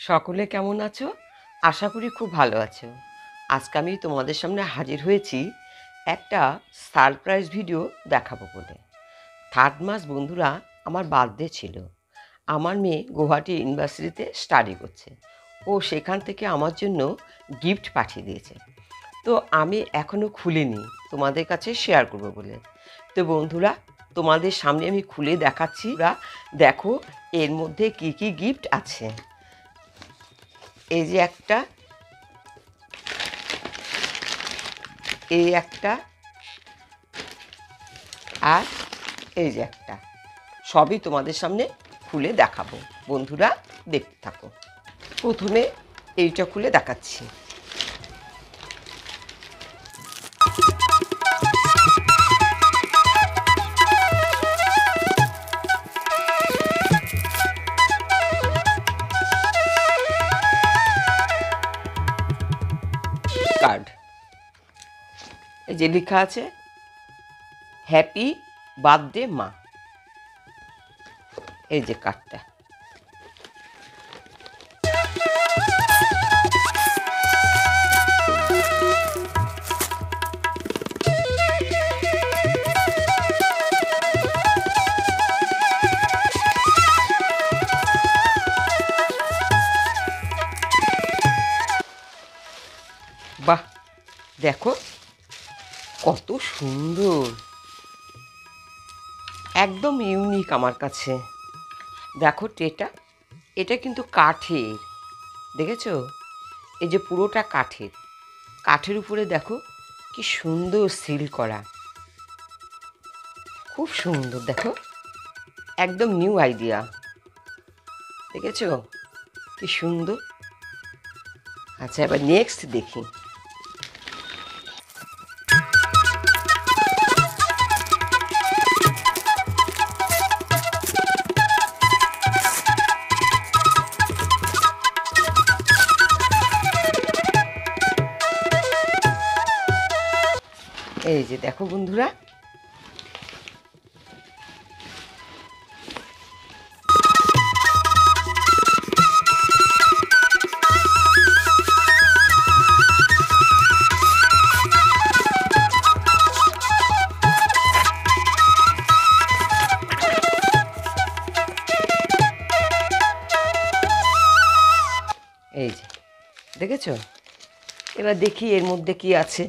সকলে কেমন আছো? আশা করি খুব ভালো আছো। আজকে আমি তোমাদের সামনে হাজির হয়েছি একটা সারপ্রাইজ ভিডিও দেখাবো বলে। 3rd মাস বন্ধুরা আমার বার্থডে ছিল। আমার মেয়ে গুয়াহাটি ইউনিভার্সিটিতে স্টাডি করছে। ও সেখান থেকে আমার জন্য গিফট পাঠিয়ে দিয়েছে। তো আমি এখনও খুলিনি, তোমাদের কাছে শেয়ার করবো বলে। তো বন্ধুরা, তোমাদের সামনে আমি খুলে দেখাচ্ছি। দেখো এর মধ্যে কি কি গিফট আছে। এই যে একটা, এই একটা, আর এই যে একটা, সবই তোমাদের সামনে খুলে দেখাবো। বন্ধুরা দেখতে থাকো। প্রথমে এইটা খুলে দেখাচ্ছি। কার্ড, এই যে লেখা আছে হ্যাপি বার্থডে মা। এই যে কার্ডটা। বাহ, দেখো কত সুন্দর, একদম ইউনিক আমার কাছে। দেখো ট্রেটা, এটা কিন্তু কাঠের, দেখেছো? এই যে পুরোটা কাঠের, কাঠের উপরে দেখো কি সুন্দর সিল করা, খুব সুন্দর। দেখো একদম নিউ আইডিয়া, দেখেছো কি সুন্দর। আচ্ছা, এবার নেক্সট দেখি। এই যে দেখো বন্ধুরা, এই যে দেখেছো। এবার দেখি এর মধ্যে কি আছে।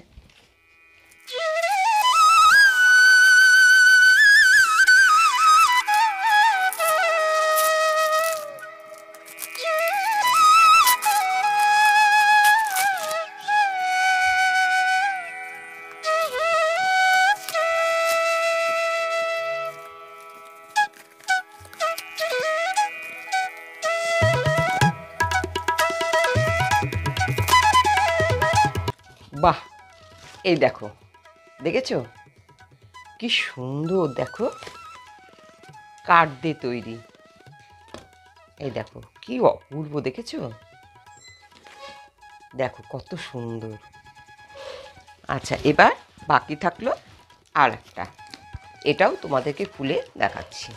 বাহ, এই দেখো, দেখেছো কি সুন্দর। দেখো কাঠ দিয়ে তৈরি, এই দেখো কি অপূর্ব, দেখেছো? দেখো কত সুন্দর। আচ্ছা, এবার বাকি থাকলো আর একটা, এটাও তোমাদেরকে খুলে দেখাচ্ছি।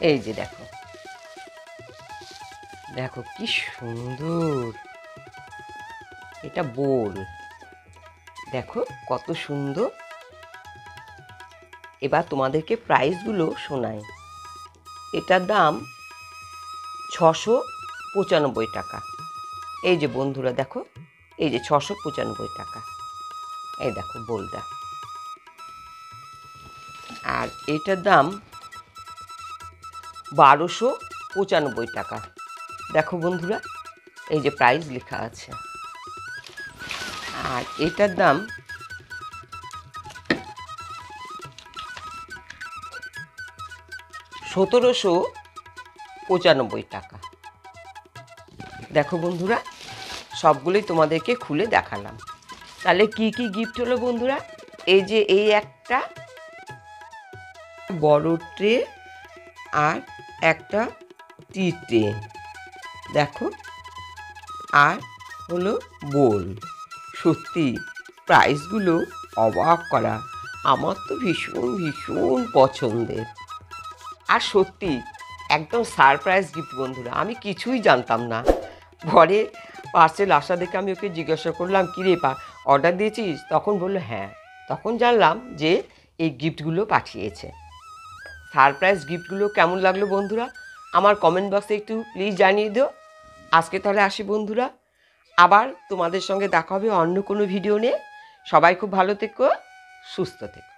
এই যে দেখো, দেখো কি সুন্দর, এটা বোল, দেখো কত সুন্দর। এবার তোমাদেরকে প্রাইসগুলো শোনাই। এটার দাম 695 টাকা। এই যে বন্ধুরা দেখো, এই যে 695 টাকা, এই দেখো বোলটা। আর এটার দাম 1295 টাকা। দেখো বন্ধুরা, এই যে প্রাইস লেখা আছে। আর এটার দাম 1795 টাকা। দেখো বন্ধুরা, সবগুলোই তোমাদেরকে খুলে দেখালাম। তাহলে কি কি গিফট হলো বন্ধুরা? এই যে এই একটা বড় ট্রে আর একটা টি ট্রে, দেখো, আর হলো বোল। সত্যি প্রাইসগুলো অবাক করা, আমার তো ভীষণ ভীষণ পছন্দের। আর সত্যি একদম সারপ্রাইজ গিফট বন্ধুরা, আমি কিছুই জানতাম না। ঘরে পার্সেল আসা দেখে আমি ওকে জিজ্ঞাসা করলাম, কী রে অর্ডার দিয়েছিস? তখন বললো হ্যাঁ। তখন জানলাম যে এই গিফটগুলো পাঠিয়েছে। সারপ্রাইজ গিফটগুলো কেমন লাগলো বন্ধুরা আমার কমেন্ট বক্সে একটু প্লিজ জানিয়ে দিও। আজকে তাহলে আসি বন্ধুরা, আবার তোমাদের সঙ্গে দেখা হবে অন্য কোনো ভিডিও নিয়ে। সবাই খুব ভালো থেকো, সুস্থ থেকো।